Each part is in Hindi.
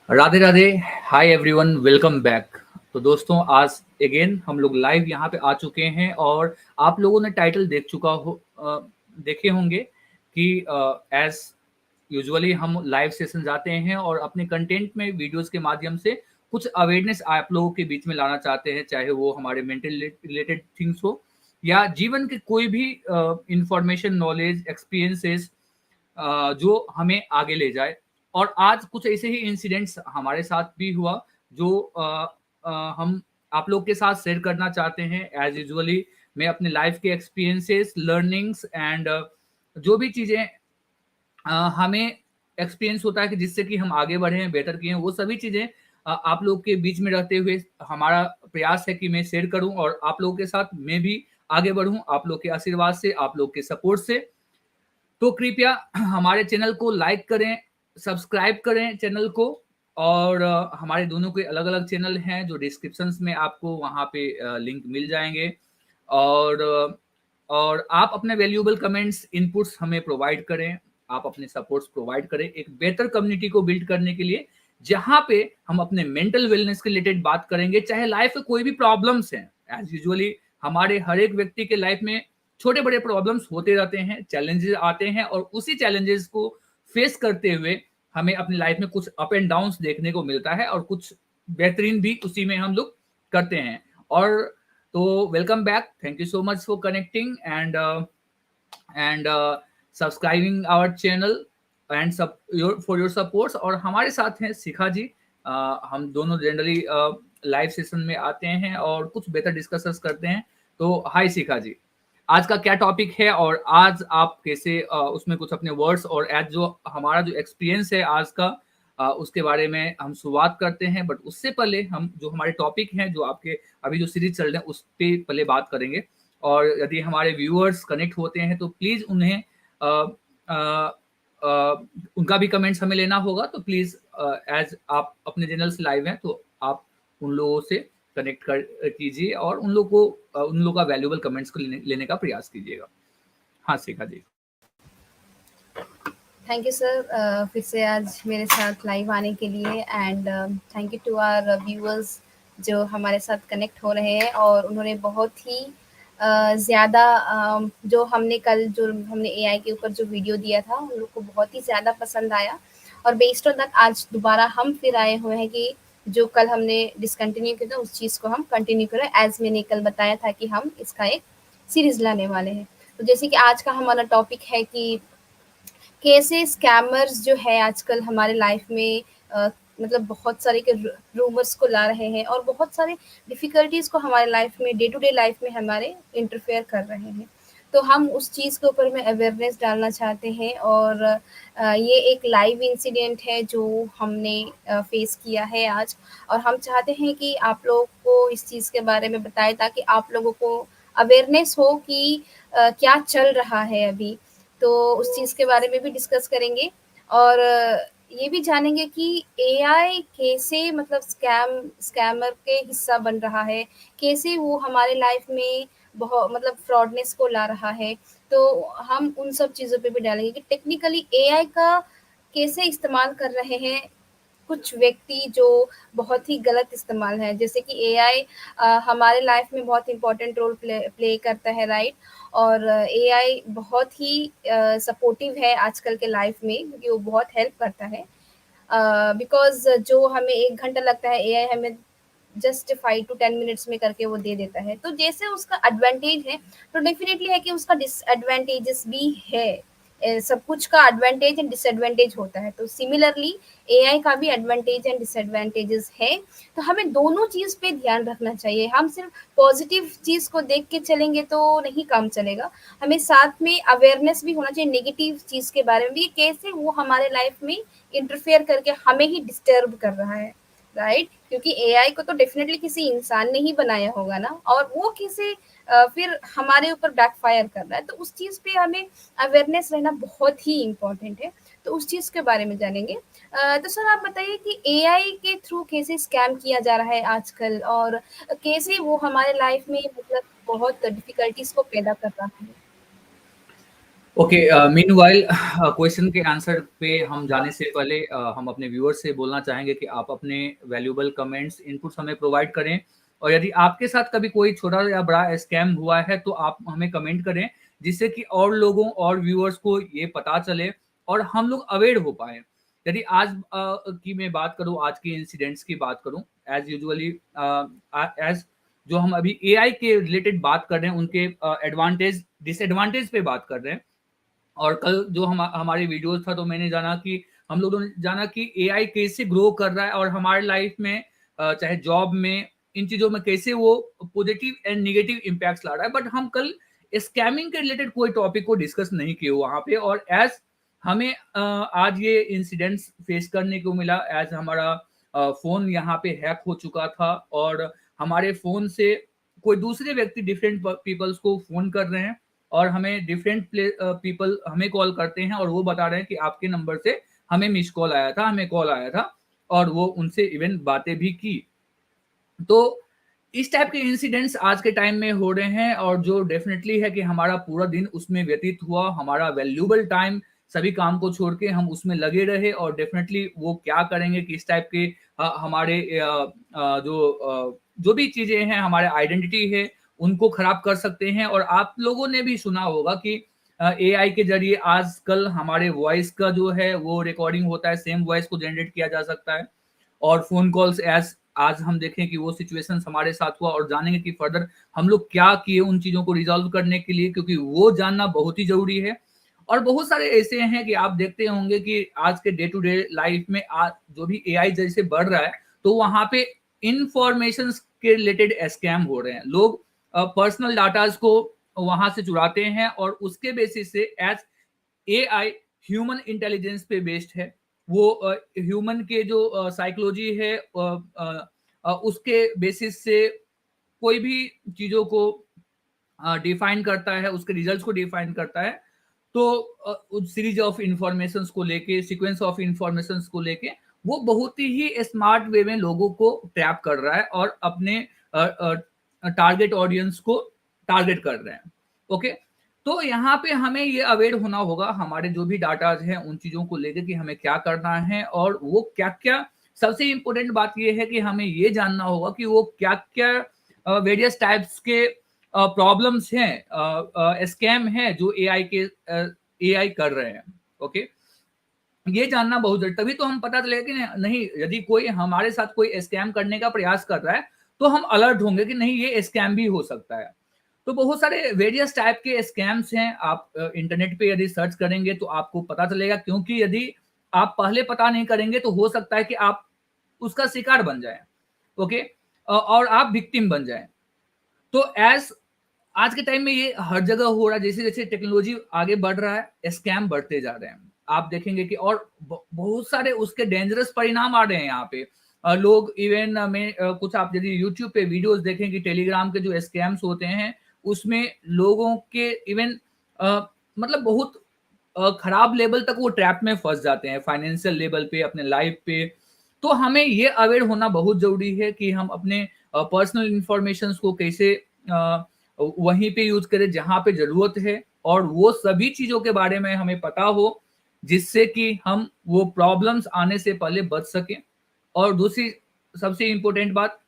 Radhe Radhe. Hi everyone, welcome back. तो दोस्तों, आज अगेन हम लोग लाइव यहाँ पे आ चुके हैं और आप लोगों ने टाइटल देखे होंगे कि एज यूजुअली हम लाइव सेशन जाते हैं और अपने कंटेंट में वीडियोस के माध्यम से कुछ अवेयरनेस आप लोगों के बीच में लाना चाहते हैं, चाहे वो हमारे मेंटल रिलेटेड थिंग्स हो या जीवन के कोई भी इंफॉर्मेशन, नॉलेज, एक्सपीरियंसेस जो हमें आगे ले जाए। और आज कुछ ऐसे ही इंसिडेंट्स हमारे साथ भी हुआ जो हम आप लोग के साथ शेयर करना चाहते हैं। एज यूजुअली मैं अपने लाइफ के एक्सपीरियंसेस, लर्निंग्स एंड जो भी चीज़ें हमें एक्सपीरियंस होता है कि जिससे कि हम आगे बढ़े हैं, बेटर किए हैं, वो सभी चीज़ें आप लोग के बीच में रहते हुए हमारा प्रयास है कि मैं शेयर करूं और आप लोगों के साथ मैं भी आगे बढ़ूं, आप लोग के आशीर्वाद से, आप लोग के सपोर्ट से। तो कृपया हमारे चैनल को लाइक करें, सब्सक्राइब करें चैनल को। और हमारे दोनों के अलग-अलग चैनल हैं जो डिस्क्रिप्शंस में आपको वहाँ पे लिंक मिल जाएँगे। और आप अपने वैल्यूएबल कमेंट्स, इनपुट्स हमें प्रोवाइड करें, आप अपने सपोर्ट्स प्रोवाइड करें एक बेहतर कम्युनिटी को बिल्ड करने के लिए, जहाँ पे हम अपने मेंटल वेलनेस के रिलेटेड बात करेंगे, चाहे लाइफ में कोई भी प्रॉब्लम्स हैं। एज़ यूजुअली हमारे हर एक व्यक्ति के लाइफ में छोटे-बड़े प्रॉब्लम्स होते रहते हैं, चैलेंजेस आते हैं और उसी चैलेंजेस को फेस करते हुए हमें अपनी लाइफ में कुछ अप एंड डाउन्स देखने को मिलता है और कुछ बेहतरीन भी उसी में हम लोग करते हैं। और तो welcome back, thank you so much for connecting and subscribing our channel and सब योर फॉर योर सपोर्ट्स। और हमारे साथ हैं शिखा जी। हम दोनों जनरली लाइव सेशन में आते हैं और कुछ बेहतर डिस्कशंस करते हैं। तो हाय शिखा जी, आज का क्या टॉपिक है और आज आप कैसे उसमें कुछ अपने वर्ड्स और एज जो हमारा जो एक्सपीरियंस है आज का, उसके बारे में हम शुरुआत करते हैं। बट उससे पहले हम जो हमारे टॉपिक हैं, जो आपके अभी जो सीरीज चल रहे हैं, उस पर पहले बात करेंगे। और यदि हमारे व्यूअर्स कनेक्ट होते हैं तो प्लीज़ उन्हें अ, अ, उनका भी कमेंट्स हमें लेना होगा। तो प्लीज़ एज आप अपने चैनल से लाइव हैं तो आप उन लोगों से कनेक्ट कर कीजिए और उन लोगों को उन लोगों का वैल्यूएबल कमेंट्स को लेने का प्रयास कीजिएगा। हाँ Shikha ji. Thank you sir, फिर से आज मेरे साथ लाइव आने के लिए and thank you to our viewers जो हमारे साथ कनेक्ट हो रहे हैं और उन्होंने बहुत ही ज़्यादा जो हमने एआई के ऊपर जो वीडियो दिया था उन लोग को बहुत ही ज़्यादा पसंद आया और बेस्ड ऑन दैट आज दोबारा हम फिर आए हुए हैं कि जो कल हमने डिसकंटिन्यू किया था उस चीज़ को हम कंटिन्यू करें एज मैंने कल बताया था कि हम इसका एक सीरीज़ लाने वाले हैं। तो जैसे कि आज का हमारा टॉपिक है कि कैसे स्कैमर्स जो है आजकल हमारे लाइफ में मतलब बहुत सारे के रूमर्स को ला रहे हैं और बहुत सारे डिफ़िकल्टीज़ को हमारे लाइफ में डे टू डे लाइफ में हमारे इंटरफेयर कर रहे हैं। तो हम उस चीज़ के ऊपर में अवेयरनेस डालना चाहते हैं और ये एक लाइव इंसिडेंट है जो हमने फेस किया है आज और हम चाहते हैं कि आप लोगों को इस चीज़ के बारे में बताएँ ताकि आप लोगों को अवेयरनेस हो कि क्या चल रहा है अभी। तो उस चीज़ के बारे में भी डिस्कस करेंगे और ये भी जानेंगे कि एआई कैसे मतलब स्कैमर के हिस्सा बन रहा है, कैसे वो हमारे लाइफ में बहुत मतलब फ्रॉडनेस को ला रहा है। तो हम उन सब चीज़ों पे भी डालेंगे कि टेक्निकली एआई का कैसे इस्तेमाल कर रहे हैं कुछ व्यक्ति जो बहुत ही गलत इस्तेमाल है। जैसे कि एआई हमारे लाइफ में बहुत इम्पोर्टेंट रोल प्ले करता है, राइट? और एआई बहुत ही सपोर्टिव है आजकल के लाइफ में क्योंकि वो बहुत हेल्प करता है। बिकॉज़ जो हमें 1 घंटा लगता है एआई हमें जस्ट 5 टू 10 मिनट्स में करके वो दे देता है। तो जैसे उसका एडवांटेज है, तो डेफ़िनेटली है कि उसका डिसएडवांटेजेस भी है। सब कुछ का एडवांटेज एंड डिसएडवांटेज होता है। तो सिमिलरली एआई का भी एडवांटेज एंड डिसएडवांटेजेस है। तो हमें दोनों चीज़ पे ध्यान रखना चाहिए। हम सिर्फ़ पॉज़िटिव चीज़ को देख के चलेंगे तो नहीं काम चलेगा। हमें साथ में अवेयरनेस भी होना चाहिए नेगेटिव चीज़ के बारे में भी, कैसे वो हमारे लाइफ़ में इंटरफेयर करके हमें ही डिस्टर्ब कर रहा है, राइट? क्योंकि एआई को तो डेफ़िनेटली किसी इंसान ने ही बनाया होगा ना और वो किसी फिर हमारे ऊपर बैकफ़ायर कर रहा है। तो उस चीज़ पे हमें अवेयरनेस रहना बहुत ही इम्पोर्टेंट है। तो उस चीज़ के बारे में जानेंगे। तो सर आप बताइए कि एआई के थ्रू कैसे स्कैम किया जा रहा है आजकल और कैसे वो हमारे लाइफ़ में मतलब बहुत डिफ़िकल्टीज़ को पैदा कर रहा है? ओके, मीनवाइल क्वेश्चन के आंसर पे हम जाने से पहले हम अपने व्यूअर्स से बोलना चाहेंगे कि आप अपने वैल्यूएबल कमेंट्स, इनपुट्स हमें प्रोवाइड करें और यदि आपके साथ कभी कोई छोटा या बड़ा स्कैम हुआ है तो आप हमें कमेंट करें, जिससे कि और लोगों और व्यूअर्स को ये पता चले और हम लोग अवेयर हो पाएँ। यदि आज की मैं बात करूँ, आज के इंसिडेंट्स की बात करूँ, एज़ यूजुअली एज़ जो हम अभी एआई के रिलेटेड बात कर रहे हैं, उनके एडवांटेज, डिसएडवांटेज पे बात कर रहे हैं। और कल जो हमारी वीडियोस था तो मैंने जाना कि हम लोगों ने जाना कि एआई कैसे ग्रो कर रहा है और हमारे लाइफ में चाहे जॉब में, इन चीजों में कैसे वो पॉजिटिव एंड नेगेटिव इम्पैक्ट्स ला रहा है। बट हम कल स्कैमिंग के रिलेटेड कोई टॉपिक को डिस्कस नहीं किए वहां पे। और एज हमें आज ये इंसिडेंट्स फेस करने को मिला, एज हमारा फोन यहाँ पे हैक हो चुका था और हमारे फोन से कोई दूसरे व्यक्ति, डिफरेंट पीपल्स को फोन कर रहे हैं और हमें डिफरेंट पीपल हमें कॉल करते हैं और वो बता रहे हैं कि आपके नंबर से हमें मिस कॉल आया था, हमें कॉल आया था, और वो उनसे इवन बातें भी की। तो इस टाइप के इंसिडेंट्स आज के टाइम में हो रहे हैं और जो डेफिनेटली है कि हमारा पूरा दिन उसमें व्यतीत हुआ, हमारा वैल्यूबल टाइम सभी काम को छोड़ के हम उसमें लगे रहे और डेफिनेटली वो क्या करेंगे कि इस टाइप के हमारे जो भी चीजें हैं, हमारे आइडेंटिटी है, उनको खराब कर सकते हैं। और आप लोगों ने भी सुना होगा कि एआई के जरिए आजकल हमारे वॉइस का जो है वो रिकॉर्डिंग होता है, सेम वॉइस को जनरेट किया जा सकता है और फोन कॉल्स एज आज हम देखें कि वो सिचुएशंस हमारे साथ हुआ और जानेंगे कि फर्दर हम लोग क्या किए उन चीजों को रिजॉल्व करने के लिए, क्योंकि वो जानना बहुत ही जरूरी है। और बहुत सारे ऐसे हैं कि आप देखते होंगे कि आज के डे टू डे लाइफ में आज जो भी एआई जैसे बढ़ रहा है तो वहां पे इंफॉर्मेशन के रिलेटेड स्कैम हो रहे हैं। लोग पर्सनल डाटाज को वहां से चुराते हैं और उसके बेसिस से एज एआई ह्यूमन इंटेलिजेंस पे बेस्ड है। वो ह्यूमन के जो साइकोलॉजी है उसके बेसिस से कोई भी चीजों को डिफाइन करता है, उसके रिजल्ट्स को डिफाइन करता है। तो सीरीज ऑफ इंफॉर्मेशंस को लेके, सीक्वेंस ऑफ इंफॉर्मेशंस को लेके वो बहुत ही स्मार्ट वे में लोगों को ट्रैप कर रहा है और अपने टारगेट ऑडियंस को टारगेट कर रहे हैं। ओके, तो यहाँ पे हमें ये अवेयर होना होगा हमारे जो भी डाटाज हैं उन चीजों को लेकर कि हमें क्या करना है और वो क्या क्या। सबसे इंपॉर्टेंट बात ये है कि हमें ये जानना होगा कि वो क्या क्या वेरियस टाइप्स के प्रॉब्लम्स हैं, स्कैम है जो एआई कर रहे हैं। ओके, ये जानना बहुत जरूरी, तभी तो हम पता चलेगा कि नहीं, यदि कोई हमारे साथ कोई स्कैम करने का प्रयास कर रहा है तो हम अलर्ट होंगे कि नहीं, ये स्कैम भी हो सकता है। तो बहुत सारे वेरियस टाइप के स्कैम्स हैं। आप इंटरनेट पे यदि सर्च करेंगे तो आपको पता चलेगा, क्योंकि यदि आप पहले पता नहीं करेंगे तो हो सकता है कि आप उसका शिकार बन जाए। ओके, और आप विक्टिम बन जाए। तो एज आज के टाइम में ये हर जगह हो रहा है, जैसे जैसे टेक्नोलॉजी आगे बढ़ रहा है स्कैम बढ़ते जा रहे हैं। आप देखेंगे कि और बहुत सारे उसके डेंजरस परिणाम आ रहे हैं यहाँ पे। लोग इवन में कुछ आप यदि यूट्यूब पे वीडियोस देखें कि टेलीग्राम के जो स्कैम्स होते हैं उसमें लोगों के इवन मतलब बहुत खराब लेवल तक वो ट्रैप में फंस जाते हैं, फाइनेंशियल लेवल पे, अपने लाइफ पे। तो हमें ये अवेयर होना बहुत जरूरी है कि हम अपने पर्सनल इंफॉर्मेशन को कैसे वहीं पे यूज करें जहां पे जरूरत है और वो सभी चीजों के बारे में हमें पता हो, जिससे कि हम वो प्रॉब्लम्स आने से पहले बच सकें। और दूसरी सबसे इंपॉर्टेंट बात,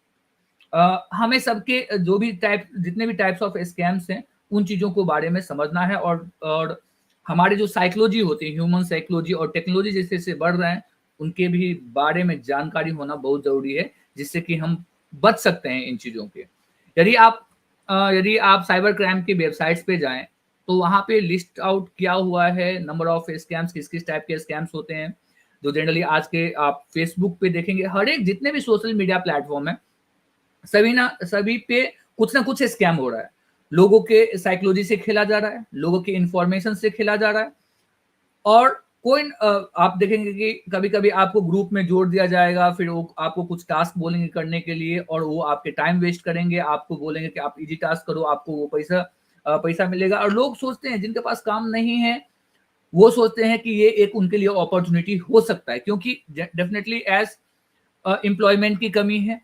हमें सबके जो भी टाइप, जितने भी टाइप्स ऑफ स्कैम्स हैं उन चीजों को बारे में समझना है और हमारे जो साइकोलॉजी होती है, ह्यूमन साइकोलॉजी और टेक्नोलॉजी जैसे जैसे बढ़ रहे हैं उनके भी बारे में जानकारी होना बहुत जरूरी है, जिससे कि हम बच सकते हैं इन चीजों के। यदि आप साइबर क्राइम की वेबसाइट्स पे जाएं तो वहां पे लिस्ट आउट किया हुआ है नंबर ऑफ स्कैम्स, किस किस टाइप के स्कैम्स होते हैं। जो जनरली आज के आप फेसबुक पे देखेंगे, हर एक जितने भी सोशल मीडिया प्लेटफॉर्म है सभी पे कुछ ना कुछ स्कैम हो रहा है। लोगों के साइकोलॉजी से खेला जा रहा है, लोगों के इंफॉर्मेशन से खेला जा रहा है। और कोई आप देखेंगे कि कभी कभी आपको ग्रुप में जोड़ दिया जाएगा, फिर वो आपको कुछ टास्क बोलेंगे करने के लिए और वो आपके टाइम वेस्ट करेंगे, आपको बोलेंगे कि आप इजी टास्क करो, आपको वो पैसा मिलेगा। और लोग सोचते हैं, जिनके पास काम नहीं है वो सोचते हैं कि ये एक उनके लिए अपॉर्चुनिटी हो सकता है, क्योंकि डेफिनेटली एज एम्प्लॉयमेंट की कमी है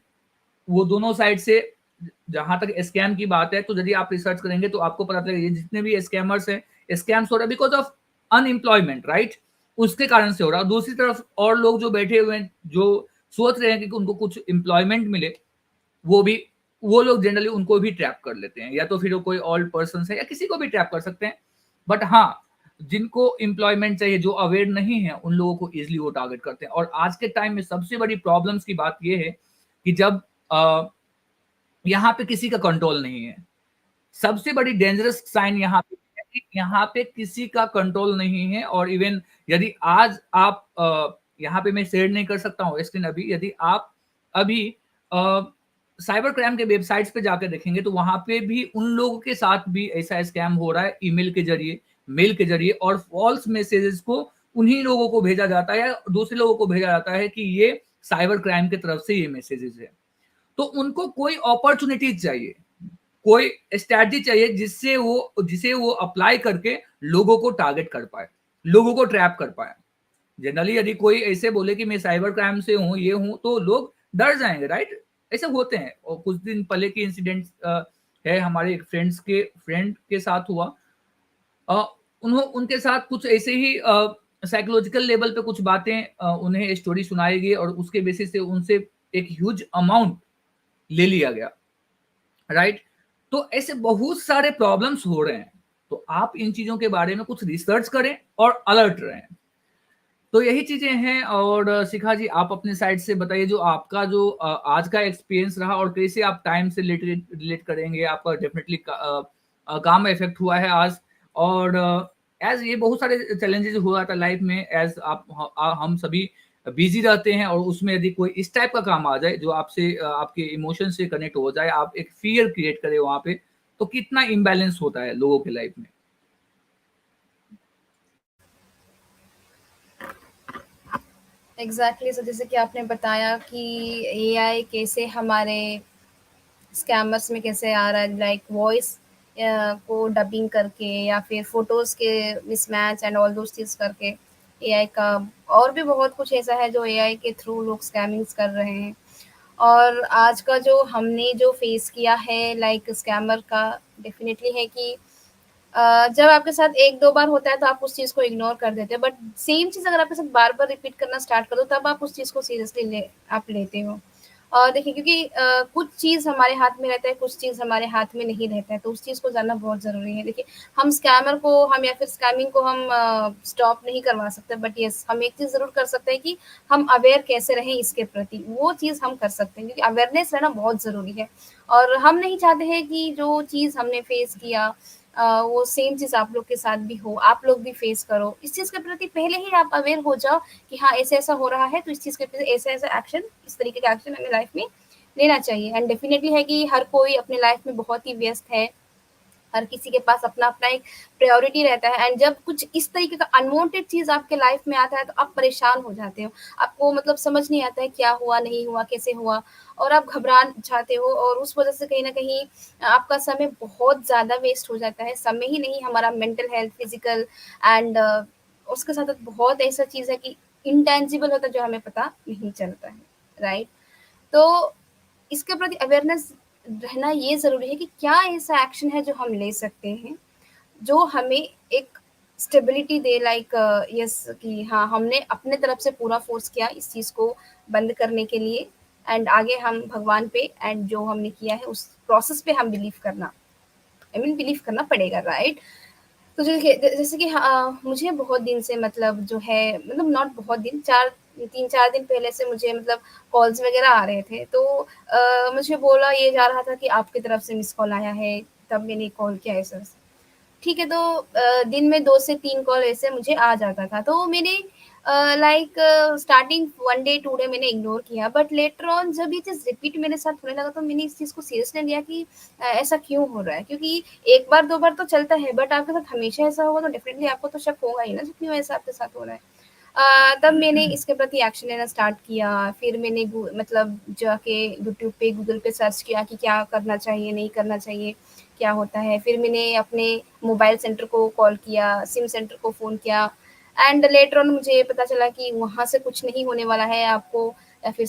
वो दोनों साइड से। जहां तक स्कैम की बात है तो यदि आप रिसर्च करेंगे तो आपको पता चलेगा ये जितने भी स्कैमर्स हैं स्कैम्स हो रहा है बिकॉज ऑफ अनएम्प्लॉयमेंट, राइट? उसके कारण से हो रहा है। दूसरी तरफ और लोग जो बैठे हुए हैं, जो सोच रहे हैं कि उनको कुछ एम्प्लॉयमेंट मिले, वो भी, वो लोग जनरली उनको भी ट्रैप कर लेते हैं, या तो फिर वो कोई ओल्ड पर्सन है या किसी को भी ट्रैप कर सकते हैं। बट हाँ, जिनको एम्प्लॉयमेंट चाहिए, जो अवेयर नहीं है, उन लोगों को इजिली वो टारगेट करते हैं। और आज के टाइम में सबसे बड़ी प्रॉब्लम्स की बात ये है कि जब यहाँ पे किसी का कंट्रोल नहीं है। सबसे बड़ी डेंजरस साइन यहाँ पे है कि यहाँ पे किसी का कंट्रोल नहीं है। और इवन यदि आज आप यहाँ पे मैं शेयर नहीं कर सकता हूँ स्क्रीन अभी, यदि आप अभी साइबर क्राइम के वेबसाइट्स पे जाकर देखेंगे तो वहां पे भी उन लोगों के साथ भी ऐसा स्कैम हो रहा है, ईमेल के जरिए, मेल के जरिए, और फॉल्स मैसेजेस को उन्हीं लोगों को भेजा जाता है, दूसरे लोगों को भेजा जाता है कि ये साइबर क्राइम की तरफ से ये मैसेजेस है। तो उनको कोई अपॉर्चुनिटीज चाहिए, कोई स्ट्रैटेजी चाहिए जिसे वो अप्लाई करके लोगों को टारगेट कर पाए, लोगों को ट्रैप कर पाए। जनरली यदि कोई ऐसे बोले कि मैं साइबर क्राइम से हूँ, ये हूँ, तो लोग डर जाएंगे, राइट? ऐसे होते हैं। और कुछ दिन पहले की इंसिडेंट है, हमारे एक फ्रेंड के साथ हुआ। उनके साथ कुछ ऐसे ही साइकोलॉजिकल लेवल पे कुछ बातें उन्हें स्टोरी सुनाई गई और उसके बेसिस से उनसे एक ह्यूज अमाउंट ले लिया गया, राइट? तो ऐसे बहुत सारे प्रॉब्लम्स हो रहे हैं। तो आप इन चीजों के बारे में कुछ रिसर्च करें और अलर्ट रहें। तो यही चीजें हैं। और शिखा जी, आप अपने साइड से बताइए, जो आपका जो आज का एक्सपीरियंस रहा और कैसे आप टाइम से रिलेट करेंगे। आपका डेफिनेटली काम में इफेक्ट हुआ है आज। और एज ये बहुत सारे चैलेंजेस हुआ था लाइफ में, एज आप हम सभी बिजी रहते हैं, और उसमें यदि कोई इस टाइप का काम आ जाए जो आपसे आपके इमोशन से कनेक्ट हो जाए, आप एक फियर क्रिएट करें वहां पे, तो कितना इम्बैलेंस होता है लोगों के लाइफ में। एग्जैक्टली। सो जैसे कि आपने बताया कि एआई कैसे हमारे स्कैमर्स में कैसे आ रहा है, लाइक वॉइस को डबिंग करके या फिर फोटोज के मिसमैच एंड ऑल दोस चीज़ करके एआई का। और भी बहुत कुछ ऐसा है जो एआई के थ्रू लोग स्कैमिंग्स कर रहे हैं। और आज का जो हमने जो फेस किया है लाइक स्कैमर का, डेफिनेटली है कि जब आपके साथ 1-2 बार होता है तो आप उस चीज़ को इग्नोर कर देते हो, बट सेम चीज़ अगर आपके साथ बार-बार रिपीट करना स्टार्ट कर दो तब आप उस चीज़ को सीरियसली आप लेते हो। और देखिए, क्योंकि कुछ चीज़ हमारे हाथ में रहता है, कुछ चीज़ हमारे हाथ में नहीं रहता है, तो उस चीज़ को जानना बहुत ज़रूरी है। देखिए, हम या फिर स्कैमिंग को हम स्टॉप नहीं करवा सकते, बट येस, हम एक चीज़ ज़रूर कर सकते हैं कि हम अवेयर कैसे रहें इसके प्रति, वो चीज़ हम कर सकते हैं, क्योंकि अवेयरनेस रहना बहुत ज़रूरी है। और हम नहीं चाहते हैं कि जो चीज़ हमने फेस किया वो सेम चीज़ आप लोग के साथ भी हो, आप लोग भी फेस करो। इस चीज़ के प्रति पहले ही आप अवेयर हो जाओ कि हाँ, ऐसा-ऐसा हो रहा है, तो इस चीज़ के प्रति ऐसा-ऐसा एक्शन, इस तरीके का एक्शन हमें लाइफ में लेना चाहिए। एंड डेफिनिटली है कि हर कोई अपनी लाइफ में बहुत ही व्यस्त है। हर किसी के पास अपना-अपना एक प्रायोरिटी रहता है, एंड जब कुछ इस तरीके का अनवांटेड चीज़ आपके लाइफ में आता है, तो आप परेशान हो जाते हो। आपको मतलब समझ नहीं आता है क्या हुआ, नहीं हुआ, कैसे हुआ, और आप घबरा जाते हो, और उस वज़ह से कहीं न कहीं आपका समय बहुत ज़्यादा वेस्ट हो जाता है। समय ही नहीं, हमारा मेंटल हेल्थ, फिज़िकल एंड उसके साथ बहुत ऐसा चीज़ है कि इंटेंजिबल होता है जो हमें पता नहीं चलता है, राइट? तो इसके प्रति अवेयरनेस रहना ये ज़रूरी है कि क्या ऐसा एक्शन है जो हम ले सकते हैं, जो हमें एक स्टेबिलिटी दे, लाइक यस, कि हाँ, हमने अपने तरफ से पूरा फ़ोर्स किया इस चीज़ को बंद करने के लिए, एंड आगे हम भगवान पे एंड जो हमने किया है उस प्रोसेस पे हम बिलीव करना, बिलीव करना पड़ेगा, राइट? तो देखिए, जैसे कि मुझे बहुत दिन से मतलब जो है, मतलब नॉट बहुत दिन, 3-4 दिन पहले से मुझे मतलब कॉल्स वगैरह आ रहे थे। तो मुझे बोला ये जा रहा था कि आपकी तरफ से मिस कॉल आया है, तब मैंने कॉल किया ऐसा-वैसा। ठीक है, तो दिन में 2 से 3 कॉल ऐसे मुझे आ जाता था। तो मैंने लाइक स्टार्टिंग 1 डे, 2 डे मैंने इग्नोर किया, बट लेटर ऑन जब ये चीज़ रिपीट मेरे साथ होने लगा, तो मैंने इस चीज़ को सीरियसली लिया कि ऐसा क्यों हो रहा है? क्योंकि 1 बार 2 बार तो चलता है, बट आपके साथ हमेशा ऐसा होगा तो डेफिनिटली आपको तो शक होगा ही ना, कि क्यों ऐसा आपके साथ हो रहा है। तब मैंने इसके प्रति एक्शन लेना स्टार्ट किया। फिर मैंने मतलब जाके यूट्यूब पे, गूगल पे सर्च किया कि क्या करना चाहिए, नहीं करना चाहिए, क्या होता है। फिर मैंने अपने मोबाइल सेंटर को कॉल किया, सिम सेंटर को फ़ोन किया, एंड लेटर ऑन मुझे पता चला कि वहाँ से कुछ नहीं होने वाला है। आपको या फिर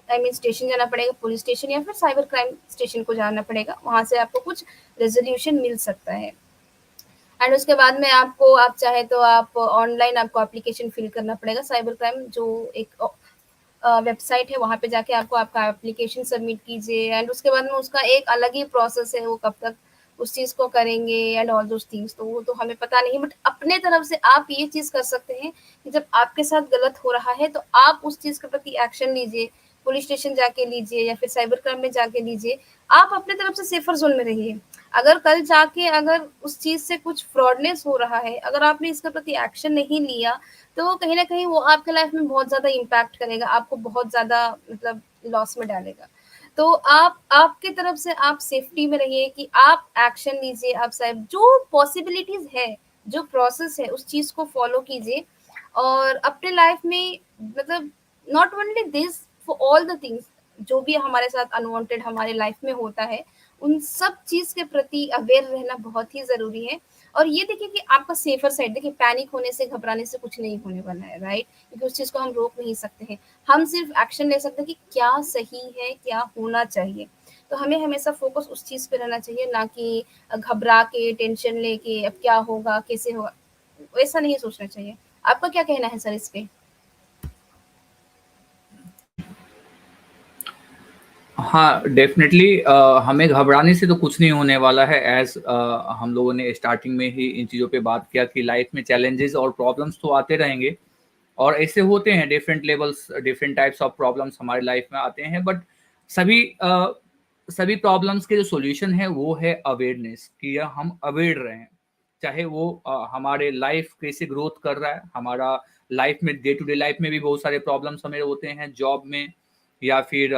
आई मीन स्टेशन जाना पड़ेगा, पुलिस स्टेशन या फिर साइबर क्राइम स्टेशन को जाना पड़ेगा। वहाँ से आपको कुछ रेज़ोल्यूशन मिल सकता है। एंड उसके बाद में आपको, आप चाहे तो आप ऑनलाइन आपको एप्लीकेशन फिल करना पड़ेगा। साइबर क्राइम जो एक वेबसाइट है, वहाँ पे जाके आपको आपका एप्लीकेशन सबमिट कीजिए, एंड उसके बाद में उसका एक अलग ही प्रोसेस है, वो कब तक उस चीज़ को करेंगे एंड ऑल दोस थिंग्स, तो वो तो हमें पता नहीं। बट अपने तरफ से आप ये चीज़ कर सकते हैं कि जब आपके साथ गलत हो रहा है तो आप उस चीज़ के प्रति एक्शन लीजिए, पुलिस स्टेशन जाके लीजिए या फिर साइबर क्राइम में जाके लीजिए। आप अपने तरफ से सेफर जोन में रहिए। अगर कल जाके अगर उस चीज़ से कुछ फ्रॉडनेस हो रहा है, अगर आपने इसके प्रति एक्शन नहीं लिया, तो कहीं न कहीं वो आपके लाइफ में बहुत ज़्यादा इम्पैक्ट करेगा, आपको बहुत ज़्यादा मतलब लॉस में डालेगा। तो आप आपकी तरफ से आप सेफ्टी में रहिए कि आप एक्शन लीजिए, आप साइब जो पॉसिबिलिटीज़ है, जो प्रोसेस है, उस चीज़ को फ़ॉलो कीजिए और अपने लाइफ में मतलब not only this, for all the things जो भी हमारे साथ अनवांटेड हमारे लाइफ में होता है, उन सब चीज़ के प्रति अवेयर रहना बहुत ही ज़रूरी है। और ये देखिए कि आपका सेफर साइड, देखिए पैनिक होने से, घबराने से कुछ नहीं होने वाला है, राइट? क्योंकि उस चीज़ को हम रोक नहीं सकते हैं। हम सिर्फ एक्शन ले सकते हैं कि क्या सही है, क्या होना चाहिए। तो हमें हमेशा फ़ोकस उस चीज़ पे रहना चाहिए, ना कि घबरा के, टेंशन लेके अब क्या होगा, कैसे होगा, वैसा नहीं सोचना चाहिए। आपका क्या कहना है सर इस पे? हाँ, डेफ़िनेटली हमें घबराने से तो कुछ नहीं होने वाला है एज़ हम लोगों ने स्टार्टिंग में ही इन चीज़ों पे बात किया कि लाइफ़ में चैलेंजेज़ और प्रॉब्लम्स तो आते रहेंगे और ऐसे होते हैं different levels, different types of problems हमारी लाइफ़ में आते हैं बट सभी सभी प्रॉब्लम्स के जो सॉल्यूशन है वो है अवेयरनेस कि या हम अवेयर रहें। चाहे वो हमारे लाइफ़ कैसे ग्रोथ कर रहा है, हमारा लाइफ़ में डे टू डे लाइफ़ में भी बहुत सारे प्रॉब्लम्स हमें होते हैं, जॉब में या फिर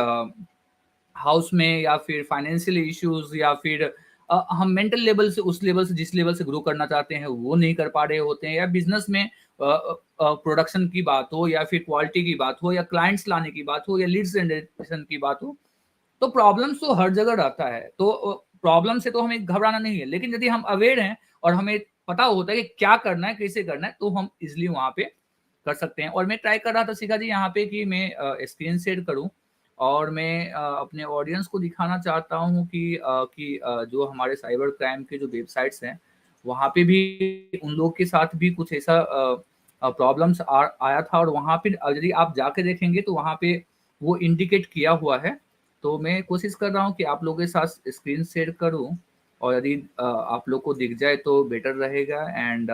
हाउस में या फिर फाइनेंशियल इश्यूज या फिर हम मेंटल लेवल से उस लेवल से जिस लेवल से ग्रो करना चाहते हैं वो नहीं कर पा रहे होते हैं या बिजनेस में प्रोडक्शन की बात हो या फिर क्वालिटी की बात हो या क्लाइंट्स लाने की बात हो या लीड जनरेशन की बात हो तो प्रॉब्लम्स तो हर जगह रहता है तो प्रॉब्लम से तो हमें घबराना नहीं है लेकिन यदि हम अवेयर हैं और हमें पता होता है कि क्या करना है कैसे करना है तो हम इजिली वहाँ पे कर सकते हैं और मैं ट्राई कर रहा था शिखा जी यहाँ पे कि मैं स्क्रीन शेयर करूँ और मैं अपने ऑडियंस को दिखाना चाहता हूँ कि जो हमारे साइबर क्राइम के जो वेबसाइट्स हैं वहाँ पे भी उन लोग के साथ भी कुछ ऐसा प्रॉब्लम्स आया था और वहाँ पे यदि आप जाके देखेंगे तो वहाँ पे वो इंडिकेट किया हुआ है तो मैं कोशिश कर रहा हूँ कि आप लोगों के साथ स्क्रीन शेयर करूँ और यदि आप लोग को दिख जाए तो बेटर रहेगा एंड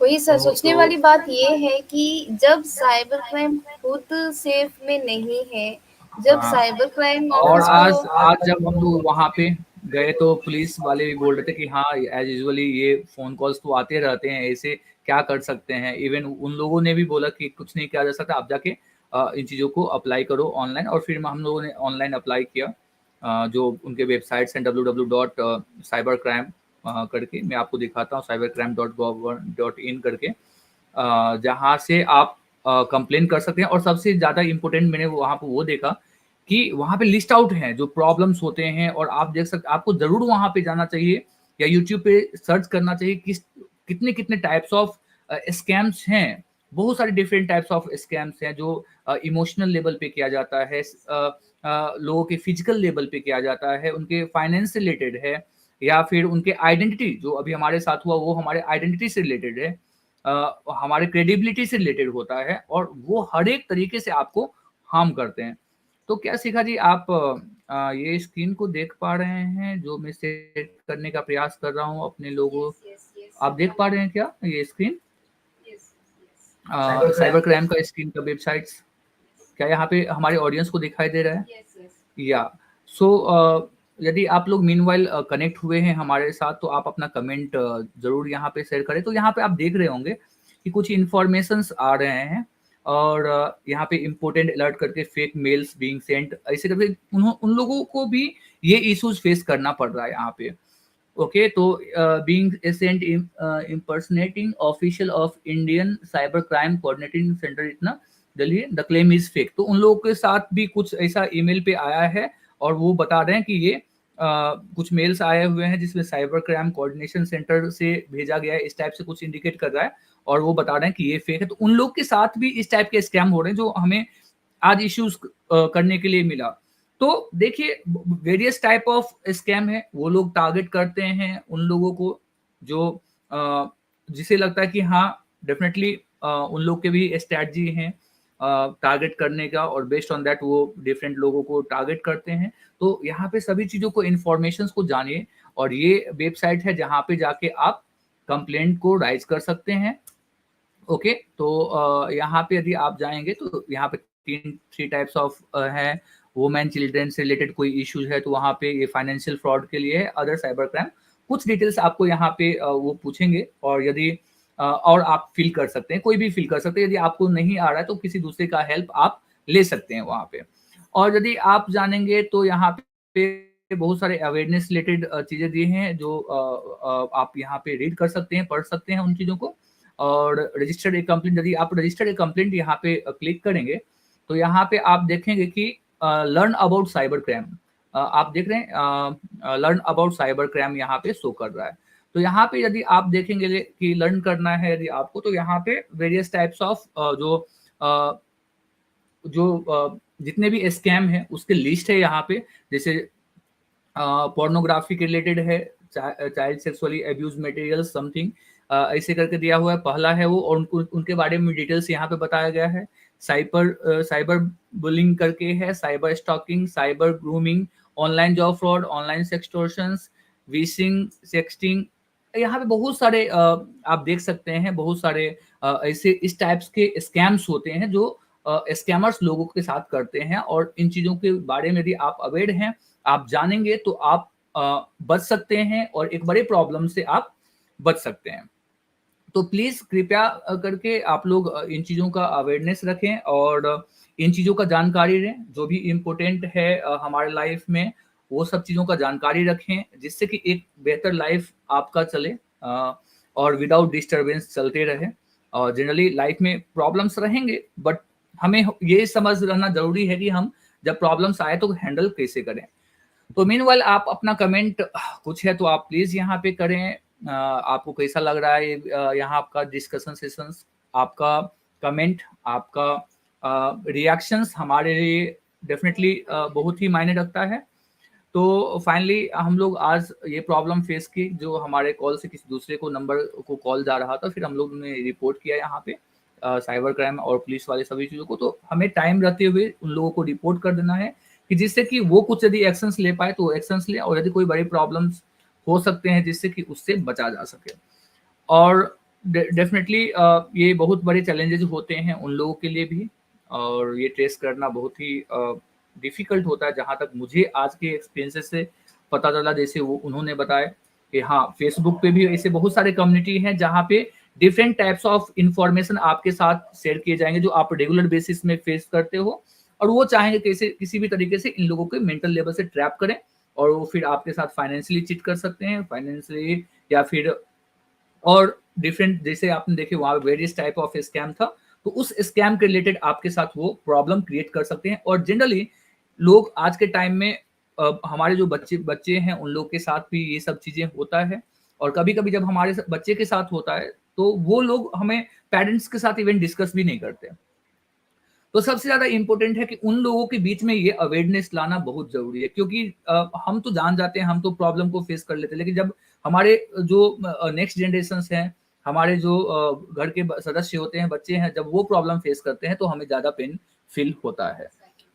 वही सर, सोचने तो वाली बात ये है कि जब साइबर क्राइम खुद सेफ में नहीं है, जब हाँ साइबर क्राइम और ऑफिस आज आज को जब हम लोग वहाँ पे गए तो पुलिस वाले भी बोल रहे थे कि हाँ एज यूजुअली ये फोन कॉल्स तो आते रहते हैं ऐसे क्या कर सकते हैं इवन उन लोगों ने भी बोला कि कुछ नहीं किया जा सकता आप जाके इन चीज़ों को अप्लाई करो ऑनलाइन और फिर हम लोगों ने ऑनलाइन अप्लाई किया जो उनके वेबसाइट्स हैं www.cybercrime करके मैं आपको दिखाता हूँ cybercrime.gov.in करके जहाँ से आप कंप्लेन कर सकते हैं और सबसे ज़्यादा इम्पोर्टेंट मैंने वहाँ पे वो देखा कि वहाँ पे लिस्ट आउट हैं जो प्रॉब्लम्स होते हैं और आप देख सकते आपको ज़रूर वहाँ पे जाना चाहिए या यूट्यूब पे सर्च करना चाहिए किस कितने कितने टाइप्स ऑफ स्कैम्स हैं बहुत सारे डिफरेंट टाइप्स ऑफ स्कैम्स हैं जो इमोशनल लेवल पे किया जाता है लोगों के फिजिकल लेवल पे किया जाता है उनके फाइनेंस से रिलेटेड है या फिर उनके आइडेंटिटी जो अभी हमारे साथ हुआ वो हमारे आइडेंटिटी से रिलेटेड है हमारे क्रेडिबिलिटी से रिलेटेड होता है और वो हर एक तरीके से आपको हार्म करते हैं तो क्या शिखा जी आप ये स्क्रीन को देख पा रहे हैं जो मैं सेट करने का प्रयास कर रहा हूँ अपने लोगों यस, यस, यस, आप देख पा रहे हैं क्या ये screen yes, yes, cyber crime का स्क्रीन का वेबसाइट्स क्या यहाँ पे हमारे ऑडियंस को दिखाई दे रहा है यस, यस। या सो यदि आप लोग मीनवाइल कनेक्ट हुए हैं हमारे साथ तो आप अपना कमेंट जरूर यहाँ पे शेयर करें तो यहाँ पे आप देख रहे होंगे कि कुछ इन्फॉर्मेशंस आ रहे हैं और यहाँ पे इम्पोर्टेंट अलर्ट करके फेक मेल्स बीइंग सेंट ऐसे करके उन लोगों को भी ये इश्यूज फेस करना पड़ रहा है यहाँ पे ओके तो being sent impersonating official of Indian cyber crime coordinating centre इतना Delhi the claim is fake तो उन लोगों के साथ भी कुछ ऐसा ईमेल पे आया है और वो बता रहे हैं कि ये कुछ मेल्स आए हुए हैं जिसमें साइबर क्राइम कोऑर्डिनेशन सेंटर से भेजा गया है इस टाइप से कुछ इंडिकेट कर रहा है और वो बता रहे हैं कि ये फेक है तो उन लोग के साथ भी इस टाइप के स्कैम हो रहे हैं जो हमें आज इश्यूज करने के लिए मिला तो देखिए वेरियस टाइप ऑफ स्कैम है वो लोग टारगेट करते हैं उन लोगों को जो जिसे लगता है कि हाँ डेफिनेटली उन लोग के भी स्ट्रैटेजी हैं टारगेट करने का, और बेस्ड ऑन दैट वो डिफरेंट लोगों को टारगेट करते हैं। तो यहाँ पे सभी चीज़ों को, इन्फॉर्मेशन को जानिए, और ये वेबसाइट है जहाँ पे जाके आप कंप्लेंट को राइज कर सकते हैं। ओके, तो यहाँ पे यदि आप जाएंगे तो यहाँ पे थ्री टाइप्स ऑफ है। वुमेन चिल्ड्रन से रिलेटेड कोई इश्यूज है तो वहाँ पे ये फाइनेंशियल फ्रॉड के लिए है, अदर साइबर क्राइम, कुछ डिटेल्स आपको यहाँ पे वो पूछेंगे, और यदि और आप फिल कर सकते हैं, कोई भी फिल कर सकते हैं। यदि आपको नहीं आ रहा है तो किसी दूसरे का हेल्प आप ले सकते हैं वहाँ पे। और यदि आप जानेंगे तो यहाँ पे बहुत सारे अवेयरनेस रिलेटेड चीज़ें दी हैं, जो आप यहाँ पे रीड कर सकते हैं, पढ़ सकते हैं उन चीज़ों को। और रजिस्टर्ड ए कंप्लेंट, यदि आप रजिस्टर्ड ए कंप्लेंट यहाँ पे क्लिक करेंगे तो यहाँ पे आप देखेंगे कि लर्न अबाउट साइबर क्राइम, आप देख रहे हैं लर्न अबाउट साइबर क्राइम यहाँ पे शो कर रहा है। तो यहाँ पे यदि आप देखेंगे कि लर्न करना है यदि आपको, तो यहाँ पे वेरियस टाइप्स ऑफ जितने भी स्कैम है उसके लिस्ट है यहाँ पे। जैसे पोर्नोग्राफी के रिलेटेड है, child sexually abuse material something, ऐसे करके दिया हुआ है, पहला है वो, और उनके बारे में डिटेल्स यहाँ पे बताया गया है। साइबर बुलिंग करके है, cyber stalking, cyber grooming, online job fraud, online sextortions, vishing, sexting, यहाँ पे बहुत सारे आप देख सकते हैं, बहुत सारे ऐसे इस टाइप्स के स्कैम्स होते हैं जो स्कैमर्स लोगों के साथ करते हैं। और इन चीज़ों के बारे में यदि आप अवेयर हैं, आप जानेंगे, तो आप बच सकते हैं और एक बड़े प्रॉब्लम से आप बच सकते हैं। तो प्लीज़ कृपया करके आप लोग इन चीज़ों का अवेयरनेस रखें और इन चीज़ों का जानकारी लें। जो भी इम्पोर्टेंट है हमारे लाइफ में, वो सब चीज़ों का जानकारी रखें, जिससे कि एक बेहतर लाइफ आपका चले और विदाउट डिस्टर्बेंस चलते रहे। और जनरली लाइफ में प्रॉब्लम्स रहेंगे, बट हमें ये समझ रहना ज़रूरी है कि हम जब प्रॉब्लम्स आए तो हैंडल कैसे करें। तो मीनवाइल आप अपना कमेंट कुछ है तो आप प्लीज़ यहाँ पे करें। आपको कैसा लग रहा है यहाँ आपका डिस्कशन सेशंस, आपका कमेंट, आपका रिएक्शंस हमारे लिए डेफिनेटली बहुत ही मायने रखता है। तो फाइनली हम लोग आज ये प्रॉब्लम फेस की, जो हमारे कॉल से किसी दूसरे को नंबर को कॉल जा रहा था, फिर हम लोग ने रिपोर्ट किया यहाँ पे साइबर क्राइम और पुलिस वाले सभी चीज़ों को। तो हमें टाइम रहते हुए उन लोगों को रिपोर्ट कर देना है, कि जिससे कि वो कुछ यदि एक्शंस ले पाए तो एक्शंस ले, और यदि कोई बड़ी प्रॉब्लम्स हो सकते हैं जिससे कि उससे बचा जा सके। और डेफिनेटली ये बहुत बड़े चैलेंजेस होते हैं उन लोगों के लिए भी, और ये ट्रेस करना बहुत ही डिफिकल्ट होता है। जहाँ तक मुझे आज के एक्सपीरियंसेस से पता चला, जैसे वो उन्होंने बताया कि हाँ, फेसबुक पे भी ऐसे बहुत सारे कम्युनिटी हैं जहाँ पे डिफरेंट टाइप्स ऑफ इंफॉर्मेशन आपके साथ शेयर किए जाएंगे, जो आप रेगुलर बेसिस में फेस करते हो, और वो चाहेंगे कैसे किसी भी तरीके से इन लोगों के मेंटल लेवल से ट्रैप करें, और वो फिर आपके साथ फाइनेंशियली चिट कर सकते हैं, फाइनेंशियली, या फिर और डिफरेंट, जैसे आपने देखे वहाँ वेरियस टाइप ऑफ स्कैम था, तो उस स्कैम के रिलेटेड आपके साथ वो प्रॉब्लम क्रिएट कर सकते हैं। और जनरली लोग आज के टाइम में हमारे जो बच्चे हैं उन लोग के साथ भी ये सब चीजें होता है, और कभी कभी जब हमारे बच्चे के साथ होता है तो वो लोग हमें पेरेंट्स के साथ इवन डिस्कस भी नहीं करते। तो सबसे ज्यादा इंपॉर्टेंट है कि उन लोगों के बीच में ये अवेयरनेस लाना बहुत जरूरी है, क्योंकि हम तो जान जाते हैं, हम तो प्रॉब्लम को फेस कर लेते हैं, लेकिन जब हमारे जो नेक्स्ट जनरेशन हैं, हमारे जो घर के सदस्य होते हैं, बच्चे हैं, जब वो प्रॉब्लम फेस करते हैं तो हमें ज्यादा पेन फील होता है।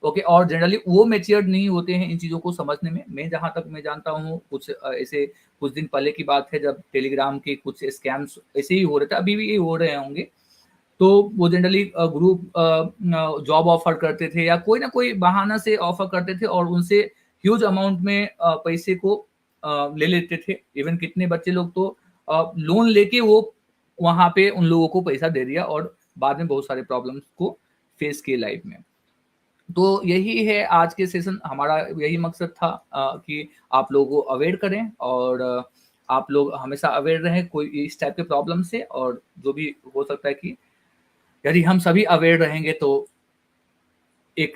ओके, और जनरली वो मेच्योर्ड नहीं होते हैं इन चीज़ों को समझने में। मैं जहाँ तक मैं जानता हूँ, कुछ ऐसे कुछ दिन पहले की बात है जब टेलीग्राम के कुछ स्कैम्स ऐसे ही हो रहे थे, अभी भी ये हो रहे होंगे। तो वो जनरली ग्रुप जॉब ऑफर करते थे या कोई ना कोई बहाना से ऑफर करते थे, और उनसे ह्यूज अमाउंट में पैसे को ले लेते थे। इवन कितने बच्चे लोग तो लोन लेके वो वहां पे उन लोगों को पैसा दे दिया, और बाद में बहुत सारे प्रॉब्लम्स को फेस किए लाइफ में। तो यही है आज के सेशन, हमारा यही मकसद था कि आप लोगों को अवेयर करें, और आप लोग हमेशा अवेयर रहें कोई इस टाइप के प्रॉब्लम से। और जो भी हो सकता है कि यदि हम सभी अवेयर रहेंगे तो एक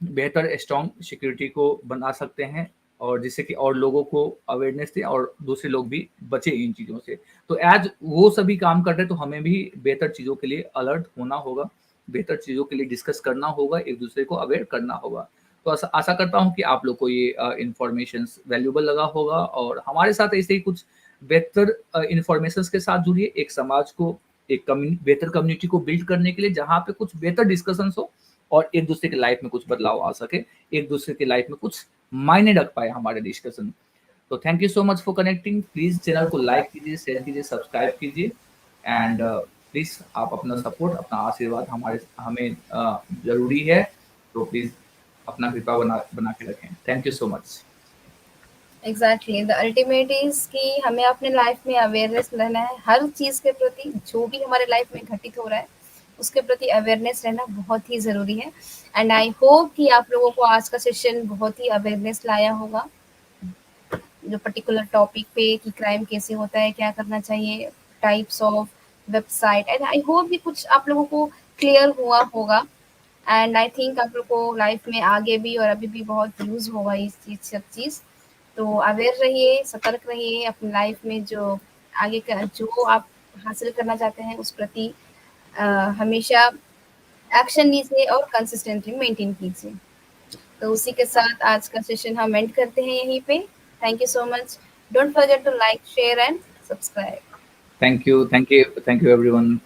बेहतर स्ट्रॉन्ग सिक्योरिटी को बना सकते हैं, और जिससे कि और लोगों को अवेयरनेस दें और दूसरे लोग भी बचे इन चीज़ों से। तो एज वो सभी काम कर रहे हैं तो हमें भी बेहतर चीज़ों के लिए अलर्ट होना होगा, बेहतर चीज़ों के लिए डिस्कस करना होगा, एक दूसरे को अवेयर करना होगा। तो आशा करता हूँ कि आप लोग को ये इन्फॉर्मेशन वैल्यूबल लगा होगा, और हमारे साथ ऐसे ही कुछ बेहतर इंफॉर्मेशन के साथ जुड़िए, एक समाज को, एक बेहतर कम्युनिटी को बिल्ड करने के लिए, जहाँ पे कुछ बेहतर डिस्कशन हो और एक दूसरे की लाइफ में कुछ बदलाव आ सके, एक दूसरे की लाइफ में कुछ मायने रख पाए हमारे डिस्कशन। तो thank you so much for connecting. Please channel को लाइक कीजिए, शेयर कीजिए, सब्सक्राइब कीजिए एंड प्लीज आप अपना सपोर्ट, अपना आशीर्वाद हमारे हमें जरूरी है। तो प्लीज अपना कृपा बना के रखें। Thank you so much. Exactly, the ultimate is कि हमें अपने लाइफ में अवेयरनेस रहना है हर चीज़ के प्रति, जो भी हमारे लाइफ में घटित हो रहा है उसके प्रति अवेयरनेस रहना बहुत ही ज़रूरी है। एंड आई होप कि आप लोगों को आज का सेशन बहुत ही अवेयरनेस लाया होगा, जो पर्टिकुलर टॉपिक पे कि क्राइम कैसे होता है, क्या करना चाहिए, types of website, and I hope कि कुछ आप लोगों को क्लियर हुआ होगा। एंड आई थिंक आप लोग को लाइफ में आगे भी और अभी भी बहुत यूज़ होगा इस चीज़, सब चीज़। तो अवेयर रहिए, सतर्क रहिए अपनी लाइफ में, जो आगे का जो आप हासिल करना चाहते हैं उस प्रति हमेशा एक्शन लीजिए और कंसिस्टेंटली मेंटेन कीजिए। तो उसी के साथ आज का सेशन हम एंड करते हैं यहीं पे। Thank you so much. Don't forget to like, share and subscribe. Thank you, thank you, thank you everyone.